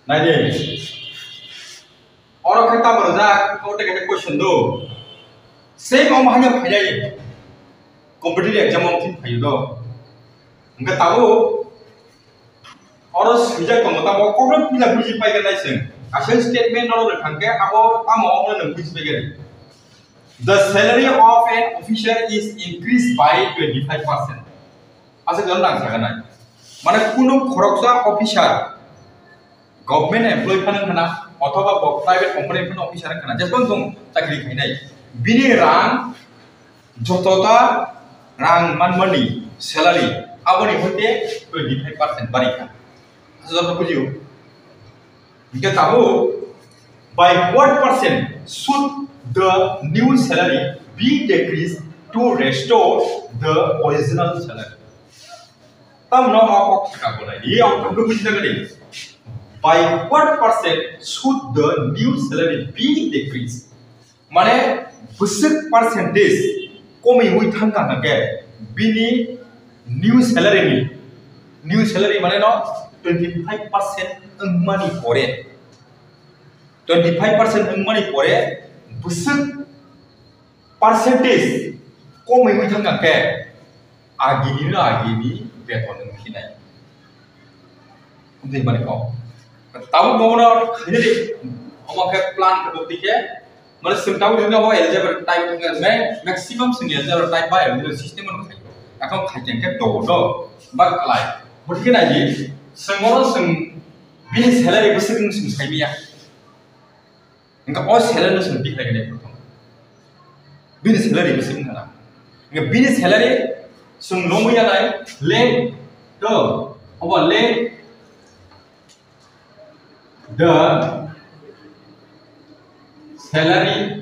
này đi orang kita berusaha kau tak ada question tu saya mau hanya pilih kompetitif exam mungkin pilih tu enggak tahu orang sejak kamu tahu kau kan pilih buji pilih kan sih asal statement orang lekangke aku kamu orang nak buji pilih the salary of an officer is increased by 25%. Asal jangan langsung kan mana kuno koroksa officer government employee kan kena atau private company kan officer kena just bang cakri kena bini rang jotota rang money salary apa ni hote 25% barikan asal apa pujiu kita tahu by what percent should the new salary be decreased to restore the original salary tam no apa cakap boleh ini apa pujiu tadi by what percent should the new salary be decreased? माने besar percentage kami hui thangka nake bini new salary माने no 25% money pore 25% money pore besar percentage kami hui thangka ke agini beton nginai untuk mana kau tahu mau nak jadi orang ke plan ke bukti ke mana tahu juga bahwa algebra type dengan maximum sini algebra type by sistem mana akan kajian ke do bak lain bukti kan aja semua bisnis salary besar kan saya biar enggak all salary itu lebih lagi deh bisnis salary besar kan enggak bisnis salary semua yang lain lain do apa lain the salary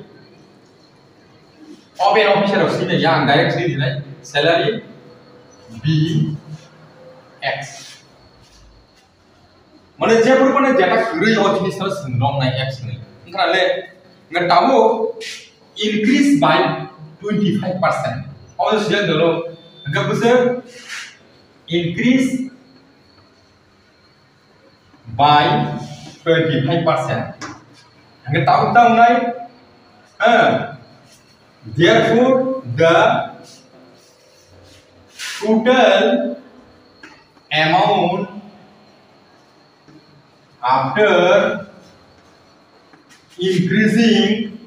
of an officer of senior yang direct sini salary B X mana je mana jata kiri और jenis terus senong naik X ni enggak le enggak tahu increase by 25% और sudah dulu enggak besar increase by 25%. Kita tahu naik. Therefore, the total amount after increasing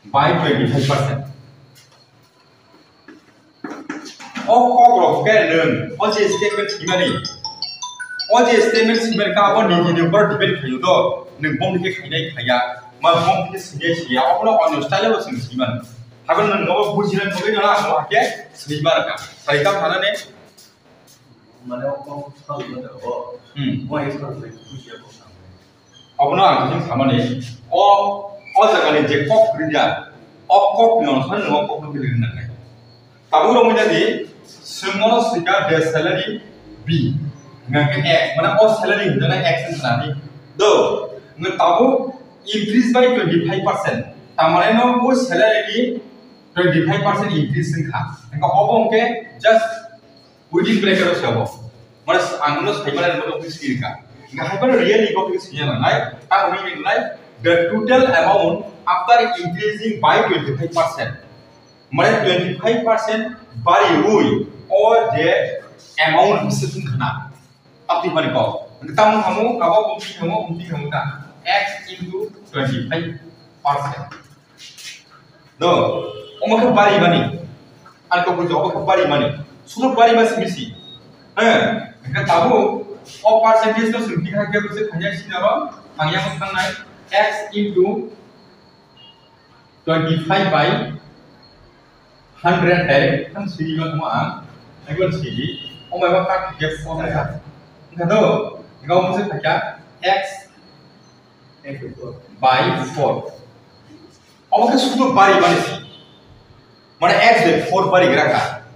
by 25%. Oh, kok kan oh jadi statement gimana nih? Oh jadi statement sebenarnya apa nih ini ber debate kayu tu, nembong dikit kayu kaya, malam dikit segi apa lo on style lo seniman, hagan nembong bujiran kau ini lah, mau apa? Seniman kan, saya kan mana nih? Mana orang tahu betul, mau ekspor lagi bujiran kau sama. Apa lo angkat sama nih? Oh jangan nih kok kerja, kok yang sana kok kerja nih. Tahu lo menjadi semua sekitar the salary B. Nggak X, mana oh salary dengan X nanti, do, nggak tahu increase by 25%, tamarnya no oh salary 25% increase sengkak, nggak apa ke just within bracket harus apa, mana anggunus hyper dan betul sekali kan, nggak hyper really kok sekalian lah, tak ini lah, the total amount after increasing by 25%, mana 25% value or the amount sengkak. Apa mana kau? Kita kamu kan X into 25%. Do, omak bari mani. Alko punya omak bari mani. Sudah bari masih misi. Kita tahu, percentage tu sudah kita kerja bersih hanya sini apa? Hanya mungkin naik X into 25 by 100 direct kan sini macam aku sini. Omak apa kerja form kan? Kado, kau mesti baca X by 4. Apa kan sudah bari mana sih? Mana X by 4 bari gerakkan?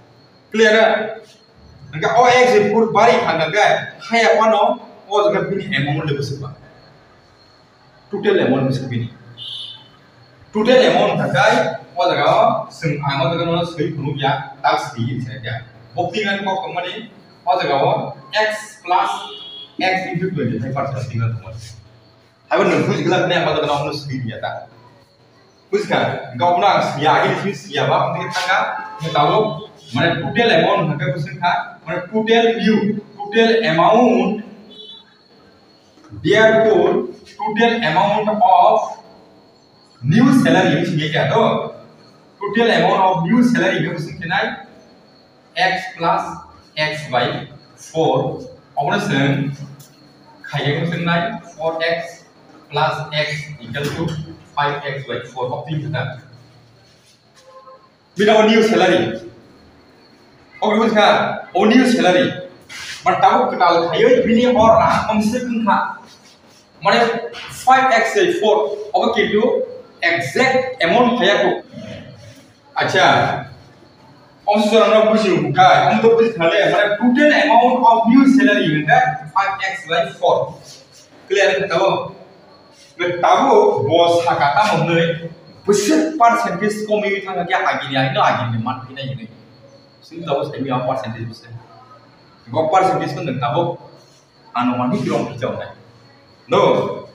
Clear kan? Enggak X by 4 bari kan enggak? Hai apa no? Oh jangan bini amount lebih sebab. Total amount bisa bini. Total amount enggak? Oh jangan seng angkat dengan orang seri penuh ya, tak sedikit saja. Bukti kan kau kemana? Oh jangan X plus x into 25% tinggal teman. Hai nang buj gelak ne apa kana ono sui dia ta. Buj kan? Engkau nang sia agi sui sia ba untuk tangga tahu mana total amount hangga kusin kha mana total amount therefore total amount of new salary which me kya to total amount of new salary me kusin kenai x plus x by 4 obna sen khaya kusin nai 4x plus x equal to 5x by 4 of thing kana without new salary okay buj kha o new salary but tahu ketal khaya bini or ra omse kha mane 5x by 4 oba kintu exact amount khaya ko acha om sorana buji ka om to buji khale mane total amount of new salary hingga 5x by 4 clear tahu tahu bos hakata monai besar percentage komi thanga kya agini ino agini man pina ini sing tahu saya biar percentage besar gok percentage kan tahu anomani kira bijau nai no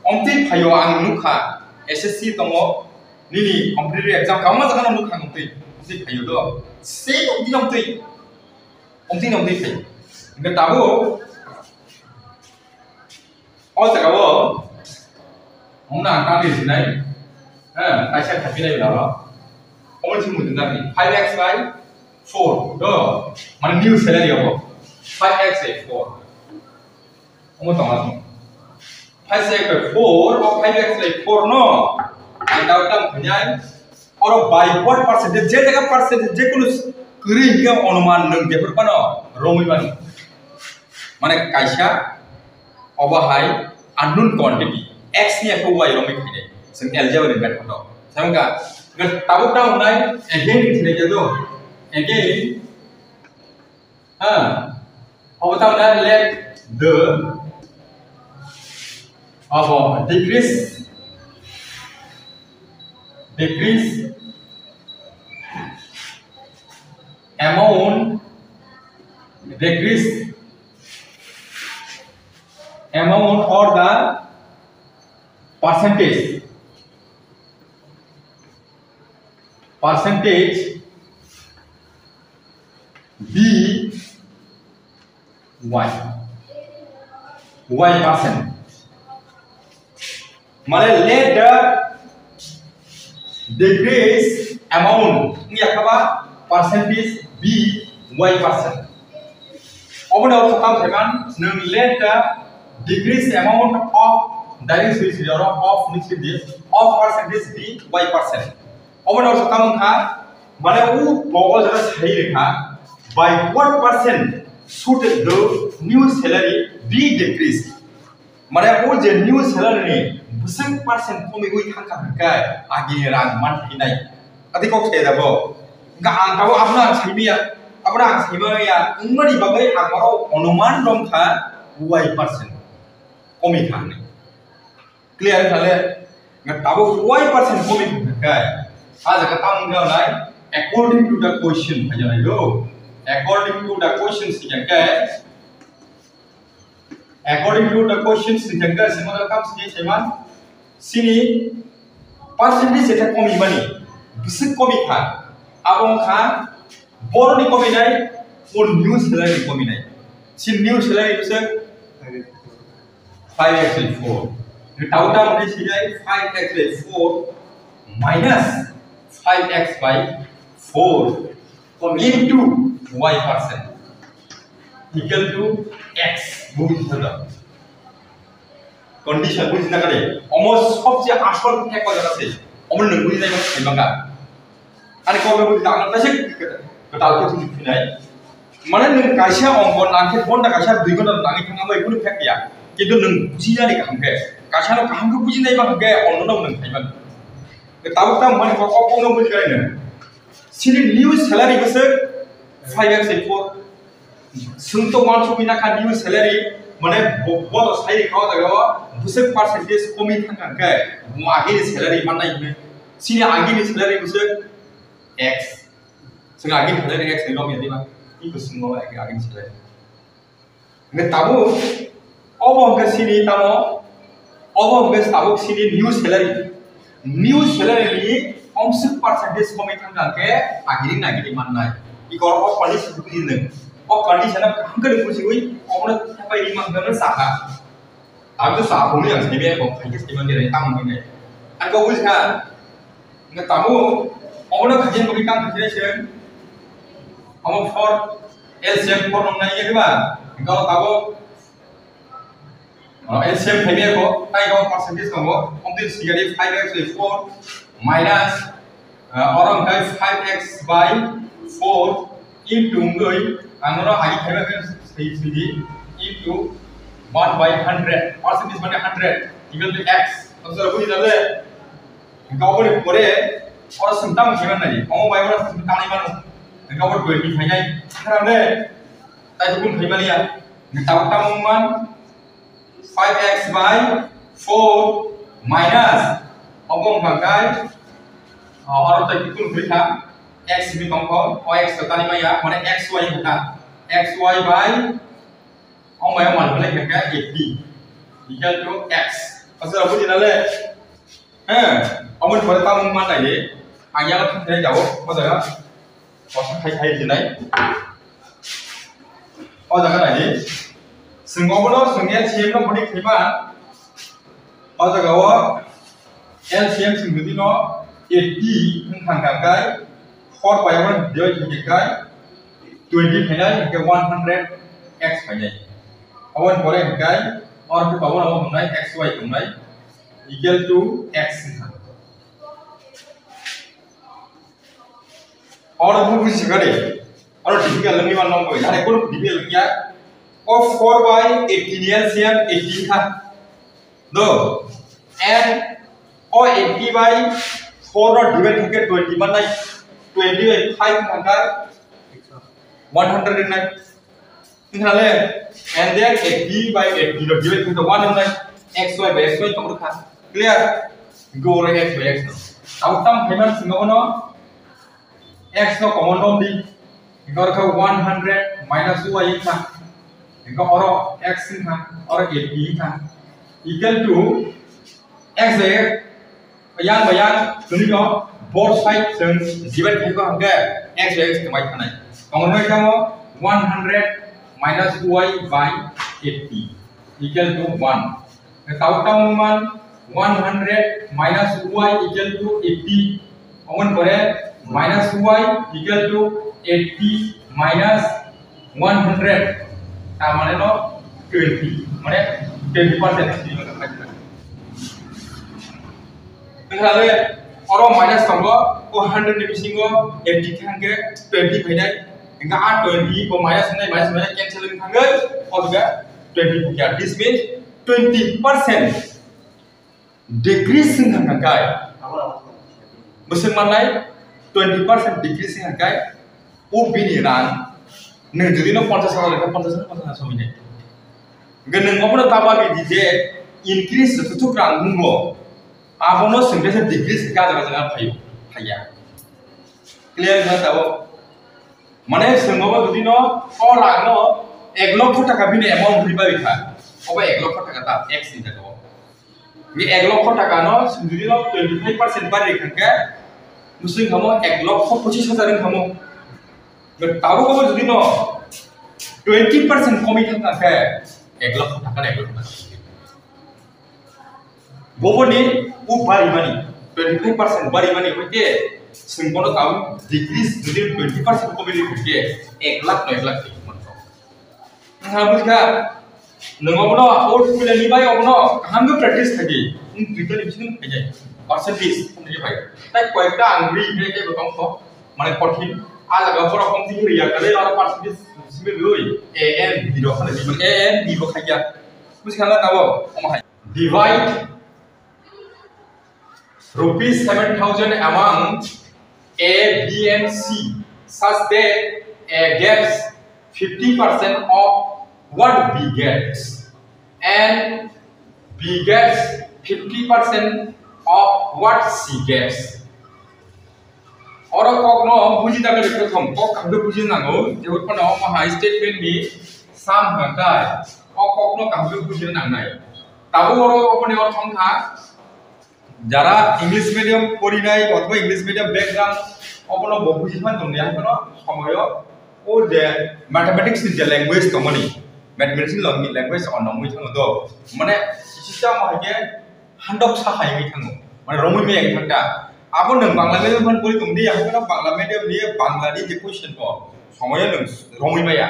omti phayo ang nukha SSC tomo nini competitive exam kamu jangan nukha omti phayo do se omti phayo nggak tahu oh cakawo ông nào tăng điểm gì đấy, tài sản thật cái này là đó, ông ấy chỉ muốn tính ra thì 5x by 4, đó, mà new salary không, 5x by 4, ông ấy tổng là 5x by 4 hoặc 5x by 4 nó, anh đào tăng thế nhá, और by what percentage, जे जगह percentage जे कुछ करी क्या अनुमान नंग जे पर पनो, रोमी बनी, माने कैसा, अब high unknown quantity x ni aku y rom ini sing algebra ni bet photo samga ngat tahu tahu nai again ini jado again apa tahu nai let the decrease amount or the percentage b y percent mane let the decrease amount ni akaba percentage b y percent obona khatam theman nang let the decrease amount of that is which zero of which is this of percentage b y percent obona khatam kha mane u bogol jara sahi rekha by what percent should the new salary be decreased mane u je new salary ni besang percent komi ui thangka kai agi rang man hinai ati kok se dabo ga ang tawo apna saimia ya ngmani bagai amaro onuman rom kha y percent komi khane clear khale ngat tabo y percent komi kai aja ka tam ga nai according to the question hajanai lo according to the question sijangka simodal kam sini seman sini percentage eta komi bani bisik komi kha abong kha bor ni komi nai or new salary komi nai sin new salary bisik 5x by 4 the tauta mane sijai 5x by 4 minus 5x by 4 into y percent equal to x বুঝি হলো condition বুঝি না করে almost সবচেয়ে আসল এক কথা আছে আমরা নং বুঝি যাইবা খাইবাঙ্গা আরে কবে বুঝি না আমরা সে কটালকে তুমি ফিনাই মানে নং কাইসা অঙ্ক নাকে বন্ডা কাইসা 2 ঘন্টা নাকি থাঙ্গাবা এগুলো ফেক গিয়া কিন্তু নং বুঝি জানি কামকে কাইসানো কামকে বুঝি নাইবা কে অন্যনাও নং খাইবা তাও তাও মানে কখনো বুঝি গাই না সিনি নিউ স্যালারি বসে 5x 4 sunto manchu bina ka new salary mane bodo sai khaw daga busek percentage komi thangkan kai mo age salary manai me sini age salary busek x sing age salary x no me diba i ko singo age salary nge tabu Obo ke sini tamo obo ke sabuk sini new salary ni omsik percentage komi thangka ke agiri nagiri mannai ikor o condition buji o condition hangka buji hui omna thapai ni mangna saka am to sa phung yang sini be ko khai ke man ni tam ni an ko buji ka nga tamu omna khajin bugi tam khajin chen omo for LCM for nong nai ke ba nga tabo LCM khai ko tai ko percentage ko om din sigari 5x 4 minus orang kai 5x by 4 into người angoro hai khai ba sidi into 1 by 100 percentage mane 100 equal to x answer budi dale engkau boleh kore orang sentang khiban nai omo bai orang sentang ni manu engkau boleh 20 khai nai sekarang deh tai pun khai malia engkau tamuman 5x by 4 minus omong bangkai orang tadi pun berita x bi tongkol o x tadi maya mana xy kata xy by omong yang mana boleh kata 80 equal to x pasal apa dia nale omong pada tamu mana ni ayah lah kita jauh pasal apa pasal hai di sini oh jangan lagi Sengobono sengnya LCM no bodi khiba pasal gawa LCM sengudi no 80 thang kai 4 by 1 dia kai 20 khai nai ke 100 x khai nai awan pore kai और के power अब हमने xy हमने equal to x और हम कुछ करे और डिफिकल्ट लंगी वन नंबर यार एक और डिफिकल्ट क्या of 4 by 18 LCM 18 था दो and और 80 by 4 और डिवाइड करके 20 बनना 20 by 5 का 100 इतना इन्हाले and then 80 by 80 और डिवाइड करके 1 बनना xy by xy तो रखा clear go रे x by x आउटकम फेमस सिंगोनो x नो कॉमन नॉम दी इनका रखा 100 minus y था इनका और x था और 80 था equal to x है bayang तुनी को both side जों डिवाइड करके हमके x by x के बाई थानाय कॉमन में क्या हो 100 minus y by 80 equal to 1 ताऊ मान 100 minus y equal to 80 common करे minus y equal to 80 minus 100 तामाने नो 20 माने 20% इनहाले और माइनस तंगो को 100 नि बिसिंगो 80 थांगे 20 फैनाय इनका 20 को माइनस में कैंसिल थांगे और गा 20 क्या दिस मींस 20% डिक्रीज थांगाय बोसों माननाय 20% डिक्रीज थांगाय ओ बिनि रां नों जुदि नों 50,000 लेखा 50,000 समिने गनों अपनो ताबा बिदि जे इंक्रीज जथु रां बुंगो आबनो संदेश डिक्रीज गाजा गाजा फाया क्लियर ना ताबो माने संगोबा जुदि न ओ रांनो 1 लाख टाका बिनि अमाउंट रिबा बिखा ओबा 1 लाख टाका ता एक्स नि जागो बे 1 लाख टाका न जुदि न 25% बारि खनके मुसिं खमो 1 लाख 25,000 खमो ताबो को जुदि न 20% कमी थांगा के 1 लाख टाका 1 लाख टाका बोबोनी उ बारि मानि 25% बारि मानि होते सिंगोनो ताउ डिक्रीज जुदि 20% कमी होते 1 लाख 1 लाख मनसो नहा बुझगा नंगोबनो आउट फुलनि बाय अबनो हांगो प्रैक्टिस थागी इन ट्विटर बिसिन फैजाय परसेंटेज हमनि बाय ताइ कयटा आंग्रि के बतम तो माने कठिन आलागा बरा कम थि रिया करे और परसेंटेज सिबे लुइ an 0 खाले बिमन an 0 खाया बुझखाना Tabo अमहाय divide rupees 7,000 among A, B and C such that A gets 50% of what B gets and B gets 50% of what C gets और कॉग्नो बुझी दागे प्रथम कॉग खंडो बुझी नांगो जेबो पनो महा स्टेटमेंट नि साम हंगाय কখনো কাউকে বুঝিয়ে নাংনাই তাবো ওরা ওপনে ওর সংখ্যা যারা ইংলিশ মিডিয়াম পড়ি নাই অথবা ইংলিশ মিডিয়াম ব্যাকগ্রাউন্ড অপনো বুঝিফান দंनि आंखनो समय ओ जे मैथमेटिक्स नि जे लैंग्वेज दंमोन मैथमेटिक्स नि लैंग्वेज अनमय थाङो द माने सिस्टा माके हान्दक साहायै थाङो माने रमै मे थांदा आबो नों बांला मिडियाम फोन परि दंदि आंखनो बांला मिडियाम नि बांलानि जे क्वेश्चन द समय नों रमै माया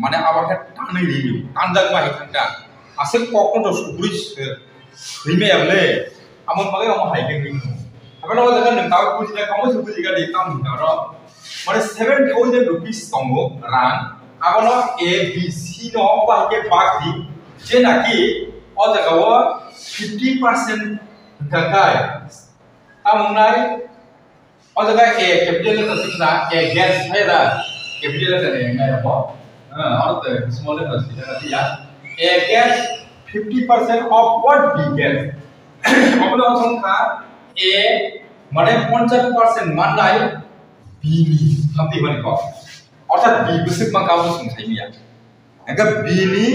माने आबाखा तानै रियु तानजाग माहि थांदा आसे कखनो सुब्रिस रिमेयाबले आमन बागै आम हाइदों रिंगो आबेनो जागा नों दाव बुजिना कामो बुजिगा दि काम दारो माने 7000 रुपीस दंगो रां आबनो ए बी सी नो बाहायके बागदि जे नाकि अ जागाव 50% गागाय आमनाय अ जागा ए कैपिटल लेटर सिना ए गैस फायदा कैपिटल लेटर ने नायबो और स्मॉल लेटर सिना दिया ए gas 50% of what b gets अपना संख्या ए माने 50% माननाय b नि हामति माने को अर्थात b बिसक मा गाव संख्या मिया एका b नि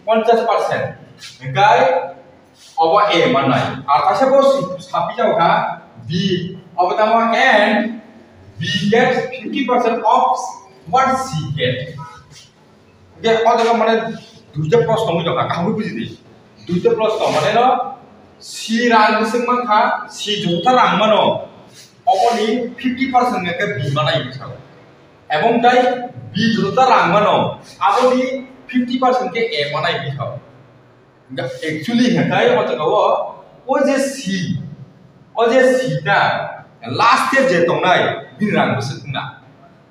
50% गाय अब a माननाय आरतासे बो सापि जावका b अब तमा and b gets 50% of what c get ge अदगा माने दुइटा प्रश्न मि दका काहु बुझिदि दुइटा प्रश्न माने न सी रां बिसक माखा सी जोता रां मानो अबनि 50% ने के बी मानाय बिसाव एवं दाय बी जोता रां मानो आबनि 50% के ए मानाय बिसाव एक्चुअली हेताय अतगाव ओ जे सी दा लास्ट स्टेप जे तंनाय बि रां बिसक ना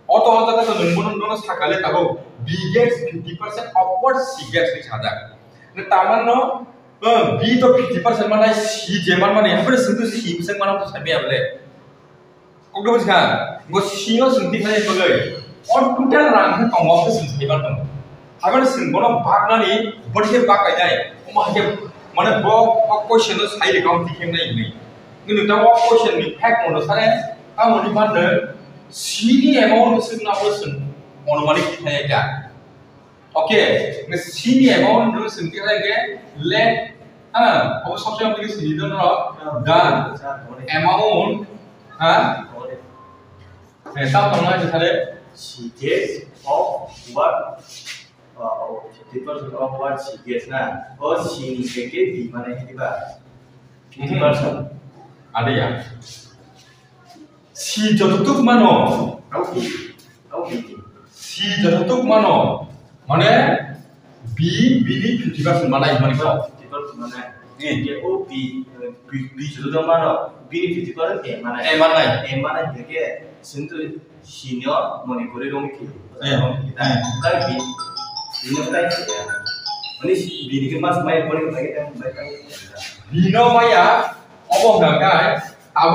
अत अतगा तो नोंबो साकाले ताबो B gets 50% of what c gets नि सादा ने तामानो बी तो 50% माने सी जे माने हमरे सुदु सी बिसक मानो तो साबे आबले कोगो बसका गो सी नो सुंति खाय बगै और टोटल रां के तंगो के सुंति बान दं आबे सिंगनो बागनानि बडे बागायनाय माके माने बो क्वेश्चन नो साइड काउंट दिखेमनाय नै नों दा क्वेश्चन नि फैक्ट मोनो सारे आमनि बाननो सी नि अमाउंट बिसक ना बोसन अनुमानिक थायगा ओके ने सी नि अमाउंट जो सुंति खायगे let अब सबसे हम देखिए सीधे ना the amount ऐसा करना है जैसे she gets of what 50% of what she gets ना और she नीचे के b माने कितनी बार 50% ada ya si jatuh mano si jatuh mano mana b ni 50% mana ini kau mana ये ओ बी जो तो मानो बी नि 50% ए माना ये सिंधु सीनियर मणिपुरी रोमी की kita bी ini kita ya ini बी नि के मास माय पड़ी kita bी नो माया अब गाय अब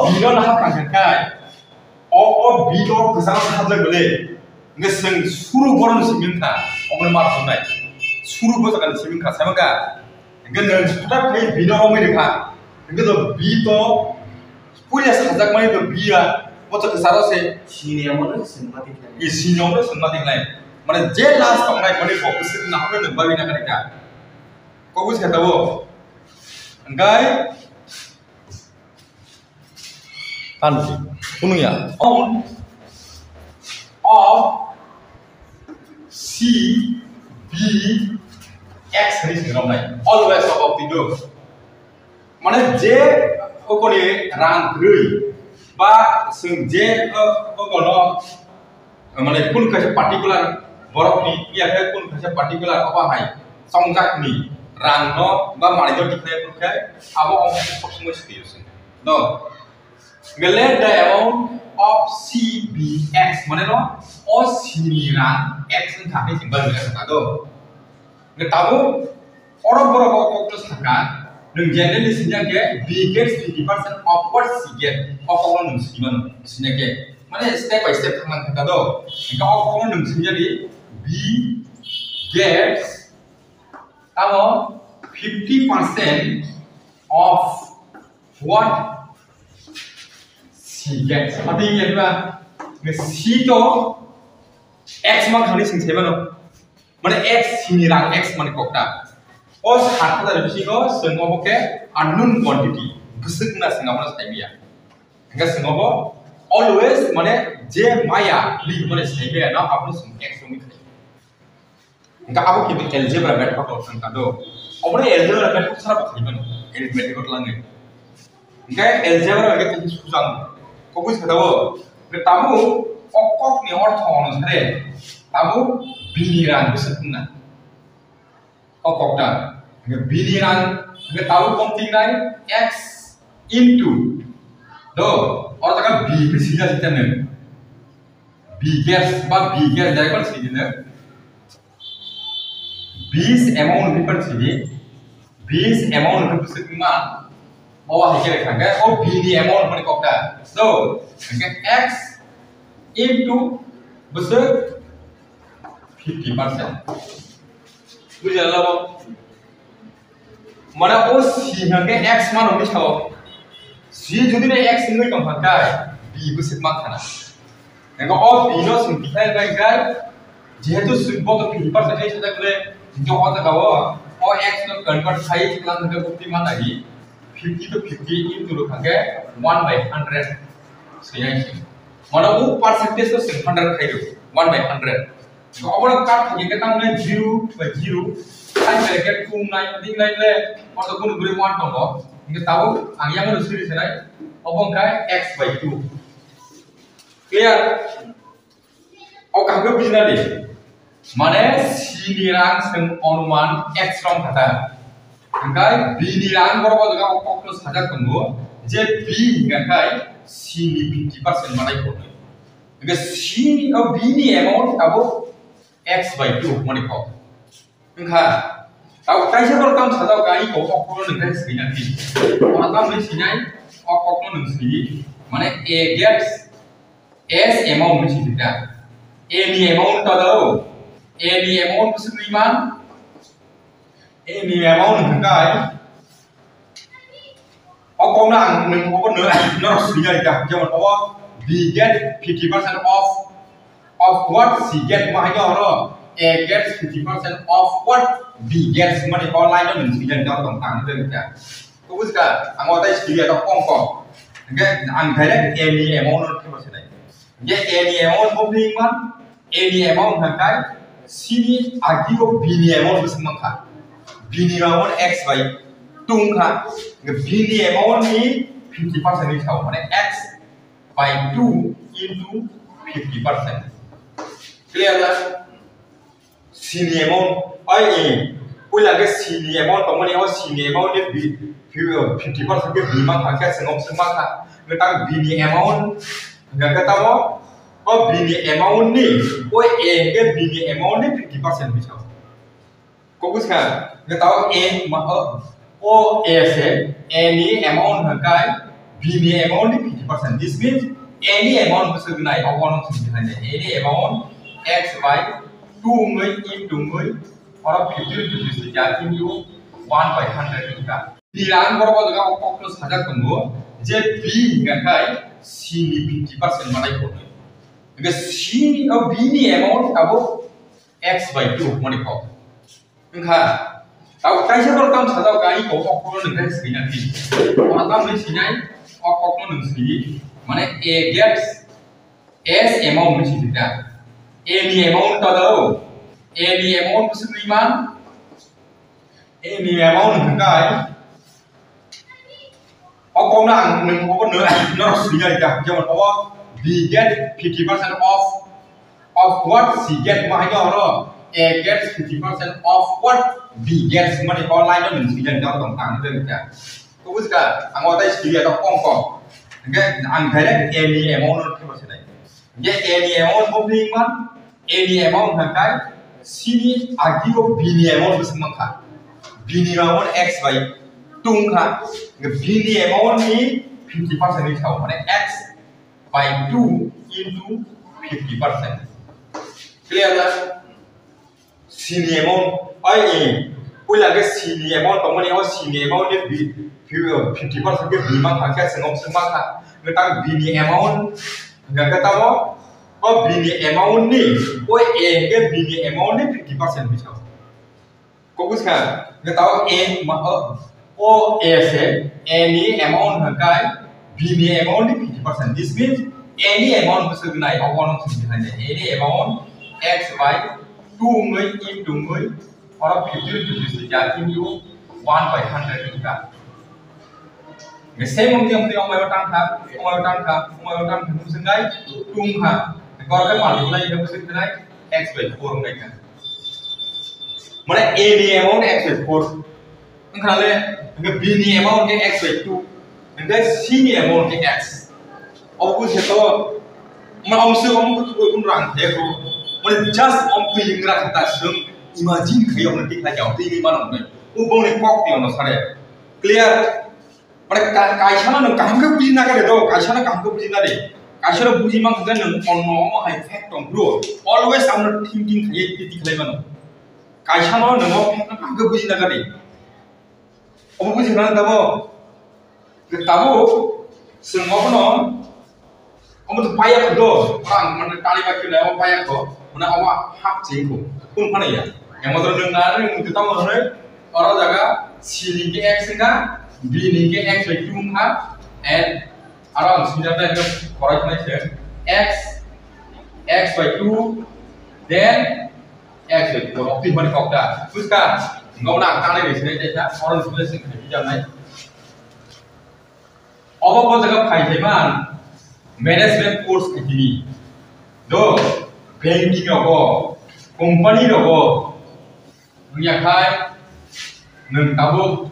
बी नो ना गाय अब बी नो गोजां हाजो गले nge sing suru boron siminta omne mar sonai suru bo jagan siminka samanga nge nang suta kai bino omi rekha nge do bi to puya sajak mai do biya bo to saro se senior mane singmatik i senior mane singmatik lai mane je last tongai mane focus na hone nang babi na ka ko bus khata bo ngai tan punuya on of C B X ni singgah naik always of the do mana J okoni rang grui ba sing J okono mana pun kasih particular borok ni iya kai pun kasih particular apa hai songjak ni rang no ba mari do dikhai pun kai abo om semua serius no Gelek the amount of CBX mana no o siniran X ni thani simbol mereka tahu. Ngetahu orang berapa kau saka, nung generally sinya ke B gets 50% of what C get, of orang nung sinya ke, mana step by step tangan kita tahu. Kalau orang nung sinya di B gets, tahu 50% of what C gets. Artinya apa? C to X mak hari sing seven माने x सिनि रां x माने कोकटा ओ सात हजार बिसिङो जों अबके unknown quantity बुसुकना सिङावनो साइबिया enga सिङावबो always माने जे माया लि माने साइबिया ना आपनो जों x जों enga abo किबि algebra method को संकादो अबने algebra method को सारा बाहायबोन arithmetic को लाङो enga algebra के किबि सुजां को बुझखादाबो बे ताबु अककनि अर्थ अनुसारे ताबु बिनि रां बुसुकना अककटा बिनि रां enga tahu penting nai x into do orang kan b bersih aja kita nih b gas dari mana sih nih bis amount di mana sih bis amount itu besar mana bawah hijau kan kan oh b di amount mana kok dah so enga x into besar 50% bukan lah माने ओ सी हंगे x मान होनी छाओ सी जुदी ने x इंगै कम फंकाय b बुसिक मा खाना एगो ओ b no simplify bye गाय जेहेतु simple तो 50% है छदकले जो हो तकाव ओ x नो कन्वर्ट खाइ क्लास हंगे बुद्धि मान लागि 50 to 50 into रो हंगे 1/100 सयाइ माने ओ परसेंटेज तो 100 खाइरो 1/100 तो अब काट हंगे के तांने 0/0 Kan mereka kumnai penting lain le, orang tu pun boleh muat tonggo. Kita tahu, angin yang sendiri senai, obong kai x by 2. Clear? Awak kan bisa ni. Mana c nirang seng onuman x rom kata. Angkai b nirang berapa juga awak plus saja tunggu. Je b angkai c ni 50% mana ikut. Angkai c ni atau b ni amount tahu x by 2 mana ikut. Engkau, tahu kaisa berkam sadau kai kau okno nengkai sini nanti. Orang tahu ni sini, okno neng sini. Mana a gets s amount mesti kita. A ni amount tahu. A ni amount mesti lima. A ni amount nengkai. Okno neng okno neng sini kita. Jangan bawa b get 50% of what c get mahnya orang. A gets 50% of what B gets money online nó mình chỉ nhận cho tổng tăng đơn giản. Có biết cả anh ngồi đây chỉ là không có. Cái anh thấy đấy any amount nó cái gì đấy. Cái any amount không đi mất. Any amount thằng cái C agio B ni amount bisa mangka. B ni amount x by tung kah. Cái B ni amount ni 50% ni tahu mana x by 2 into 50%. Clear lah? Sini amount, ai punya ke sini amount, teman yang sini amount ni 50% ke bima pakai sengok semaka, kita bini amount, nggak ketawa, oh bini amount ni, oh ke bini amount ni 50% bisa. Kau bukan, ketawa oh se, any amount pakai bini amount ni 50%. This means any amount bisa gunai, awal orang sini any amount x by 2 người into người or 50 ya into 1/100 kita. Bilang berapa juga okok plus saja tunggu. Jadi b ngakai sini 50% mana ikut. Jadi sini atau b ni amount tahu x by 2 mana ikut. Engkau tahu kaisa berkam saja kai okok plus nengkai sini nanti. Orang tahu ni sini okok plus nengsi mana a gets s amount mesti kita. Any amount tahu, any amount mesti lima, any amount nengkai. Okong nang neng okong nero sini aja, jangan bawa B get 50% of what C get mahnya orang. A gets 50% of what B gets mana online itu mesti jangan jauh tentang itu aja. Kau bukan, angkat aja sendiri atau kongkong. Enggak, angkat any amount itu masih ada. Jadi any amount boleh mana? Any amount hangkai sini agio bini amount bisa mangka bini amount x by tung kah bini amount ni 50% ni tahu mana x by 2 into 50%. Clear lah? Sini amount ai punya ke sini amount teman yang sini amount ni 50% ke bini mangka ke sengok semangka kita bini amount enggak ketawa B ni amount ni A ke B ni amount ni 50% bisa kok bukan nggak tahu A se A ni amount hargai B ni amount ni 50%. This means any amount besar gunai awal orang sendiri hanya any amount x by 2 ngai into ngai orang 50 jadi into 1 by 100 juga. Ngesem mungkin orang mau tang sendiri tung ha. Kalau kan malu lah itu besar gunai x by 4 ngai kan. Mana A ni amount x by 4, engkau le, engkau B ni amount ke x by 2, engkau C ni amount ke x. Aku seto, mana om se om tu pun rang thế ko, mana just om tu yang gerak kata seng, imagine kaya om nanti kaya om tu ini mana om ni, ubong ni kok dia orang sare, clear, mana kaisa mana kaham ke puji naga deh, kaisa na kaham ke puji naga deh, kaisa na puji mang kita neng on om high fact om bro, always am not thinking kaya itu kaya mana, kaisa na neng om kaham ke puji naga deh, om puji mana tahu, semua pun om ông tu payah tu, orang mana tali baju ni, orang payah tu, mana awak hak jengku, pun mana ya? Yang motor dengar ni, mungkin tahu mana? Orang jaga C ni ke X ni, B ni ke X by 2 kan, and orang sebenarnya ni korang ni je, X by 2, then X by 4, opti mana kau dah, bukan? Kau nak tali di sini je, orang sebenarnya sih kerja ni. Awak kau jaga payah mana? Management course kini, do banking apa, company apa, menyakai, neng tahu,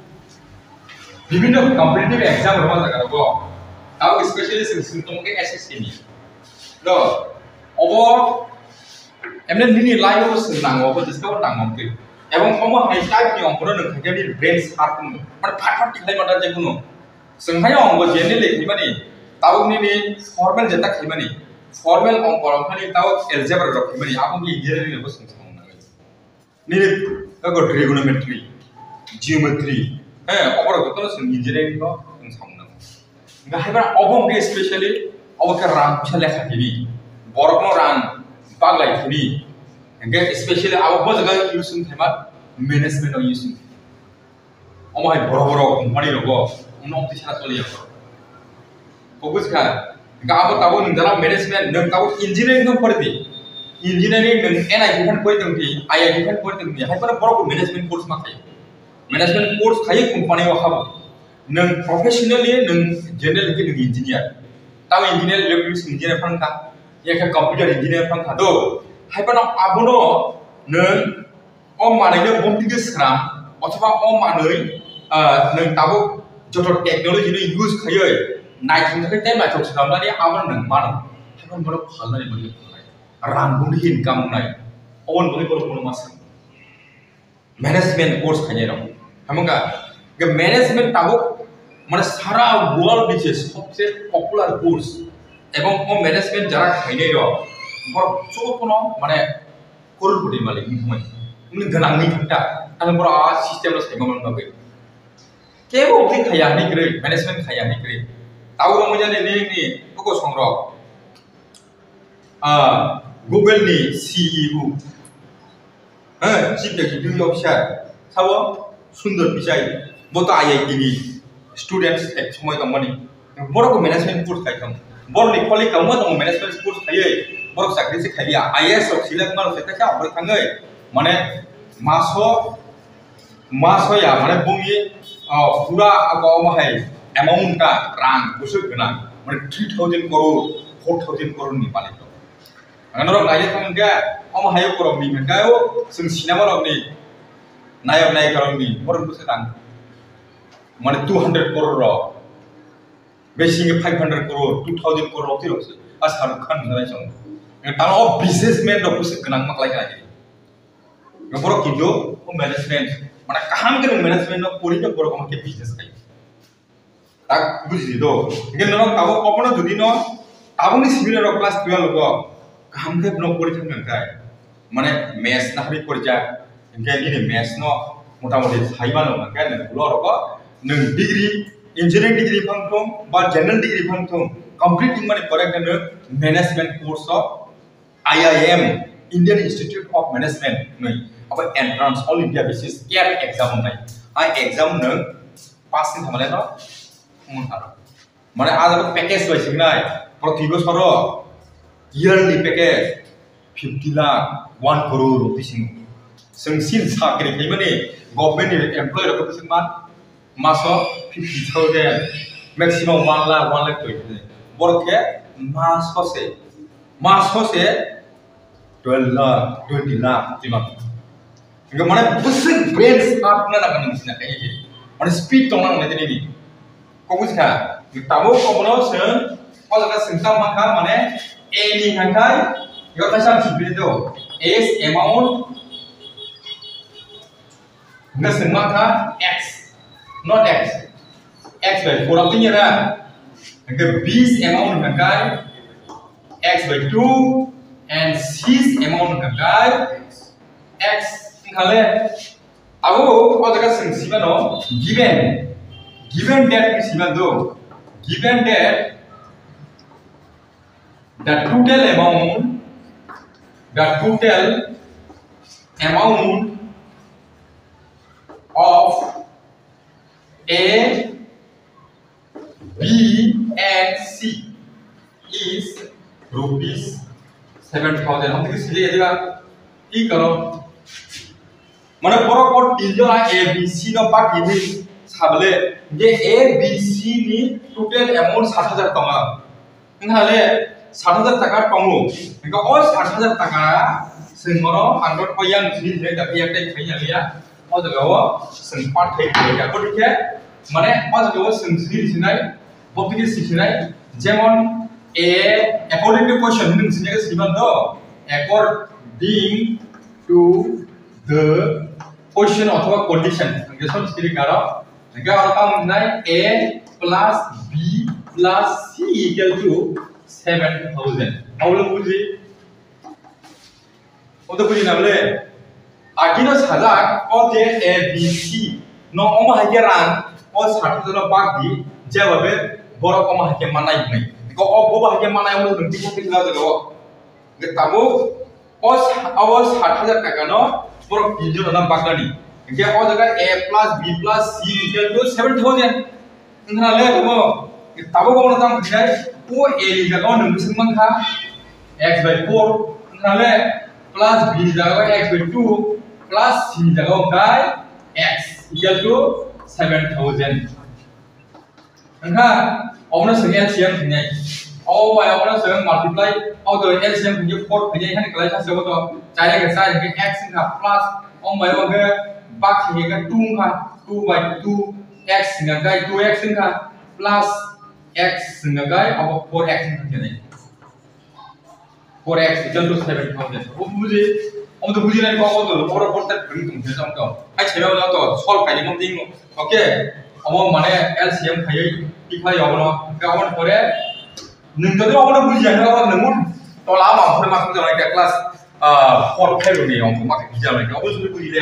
বিভিন্ন competitive exam berapa tak ada apa, tahu especially sebelum ke SSC ni, do, apa, emnen ini lain apa senang apa, jadi kau nang mungkin, emang kamu high type ni orang pun neng kerja ni brain smart pun, pada part kita mana je pun, sengaja orang berjenis leh ni mana. Tahu ni formal jatah kemana? Formal orang ni tahu algebra rok kemana? Aku ni engineering ni bos macam mana? Ni aku trigonometry, geometry, orang tu tu engineering tu macam mana? Enggak hebat. Aku ni especially aku kerang macam lekar kini, borok orang bagai kini. Enggak especially aku bos agak usung hebat management orang usung. Aku ni borok company rok, orang tu cara tu lihat. Fokus kan, enggak apa tahu nih dalam management, neng tahu engineering tu pergi, engineering neng NI bukan pergi tengki, IIT bukan pergi tengki, hai pada borok management course makai, management course kaya company wakab, neng professionally neng general lagi neng engineer, tahu engineer electrical engineer pun kan, ya kan computer engineer pun kan, do, hai pada abono neng om mana ni bom tiga seram, atau om mana neng tahu jodoh teknologi ni use kaya. Naik sampai time macam sekarang ni awan neng mana, awan baru halal ni boleh, rambut ni income naik, awan boleh baru masuk. Management course kaya orang, hamga, ke management tahu mana सारा world ni je सबसे popular course, एवं वो management जरा kaya orang, baru cukup puno mana kurun budi malik ni cuma, ini ganang ni kita, kalau baru sistem lo sama mana bagai, kaya वो भी kaya ni kiri, management kaya ni kiri. Tahu kamu jadi ni, aku songrok. Google ni CEO, chief executive officer, tahu sundar pisai, boto IIT ni students semua kamu ni, baru aku management course kaya kamu, baru ni kali kamu tu management course kaya, baru sakit sih kaya, IAS or silap malu saya tak apa tanggai, mana masuk ya, mana bumi, pura aku mahai. Amount ka rang busuk kena, mana 3,000 crore, 4,000 crore ni paling tu. Agar orang lain tu mereka, om hayo crore ni mereka yo, seng sinema orang ni, naik crore ni, orang busuk rang, mana 200 crore ro, basing 500 crore, 2,000 crore tu loh, asal kan mana macam. Kalau businessman ro busuk kena mak lagi. Orang kido, management, mana kaham ke management ro puri jo borok mak business kaya. Tak buji tu, jadi orang tahu apa nak jadi no, tahu ni sebenarnya orang kelas 12 logo, kaham ke belum puri macam mana? Mana math nak hari kerja, jadi ni math no, mudah-mudahan haiwan logo, kan? Pulau logo, neng degree, engineering degree pangtung, bah general degree pangtung, complete mana korek kan? Management course IIM Indian Institute of Management नै अब entrance all India basis CAT exam नै I exam नों pass नि थामाले न मोनथारो माने आज package बायसिंनाय प्रति बोसोर yearly package 50 lakh 1 crore rupees जों सिन साख्रि खायमाने गभर्नमेन्ट एमप्लॉय रखो जों मासो 50,000 मैक्सिमम 1 lakh 20 बरके मासो से 12 lakh 20 lakh जिमा इनका माने बुसिन ब्रेन स्टार्ट ना ना नोंसिना खाय माने स्पीड दं ना दिनै कबुसखा ताबो कबनो जों अजगा सिंता माखा माने ए नि थाखाय यो थासाम सिबिदो एस अमाउंट नों माखा x not x x by 4 of the ra इनका b's amount थाखाय x by 2 and c's amount थाखाय x खाले अब अजगा सिंसिबा न given that सिबा दो given that the total amount of A, B and C is rupees 7,000 हम किस लिए देगा ई करो माने बरोबर तीनजन A B C नो बाकी भी साबले जे A B C नि टोटल अमाउंट 60,000 टका नहाले 60,000 টাকা टंगो इनका ओ 60,000 টাকা जोंमरो 100 पयां नि जे दा एकटाय खैयालिया ओ जगाव जों पाठै खैया गटिके माने ओ जगाव जों सिरिसिनाय बबिके सिखिनाय जेमन ए अकॉर्डिंग टू क्वेश्चन नोंसिने सिबान दो अकॉर्डिंग टू द क्वेश्चन अथवा कंडीशन इनके सब स्थिरिकारो इनका और काम नाय A plus B plus C equal to 7,000 आवलो बुझी ओ तो बुझी नाबले आगिनो साजाक ओ जे A B C नो ओमा हाइके रां ओ 60,000 बागदि जेबाबे बरो ओमा हाइके मानाय नै इको ओ बोबा हाइके मानाय ओनो नोंति को थिला जगो गे ताबो ओ 60,000 टाका नो बरो बिजो ना बागलानि गे ओ जगा A plus B plus C equal to 7,000 नहाले तबो ताबो गनो दाम खिनाय ओ A नि जगह नोंसिन मंखा x by 4 नहाले plus B नि जगह x by 2 plus C नि जगह काय x equal to 7,000 नहा ओनो जों LCM खिनाय ओ वाय ओनो जों मल्टीप्लाई ओ द LCM खिनाय 4 खिनाय हानि कलाय सासेबो तो डाइरेक्ट साइ के x का प्लस ओ माय ओगे बाखि के 2 का 2 by 2 x सिंगा गाय 2x सिंगा प्लस x सिंगा गाय अब 4x सिंगा 4x equal to 7,000 ओ बुझे हम तो बुझी नहीं पाओ तो बरो बरता खरि तुम से जाम तो आइ छेबा ना तो सॉल्व खाइ मम दिं ओके अब माने LCM खाइ इखाय आवनो गावन करे नों तो आवनो बुझिया ना नों तला माफोर माखो जानाय क्लास 4 5 नि हम माखो बिजानाय अब बुझि बुझि ले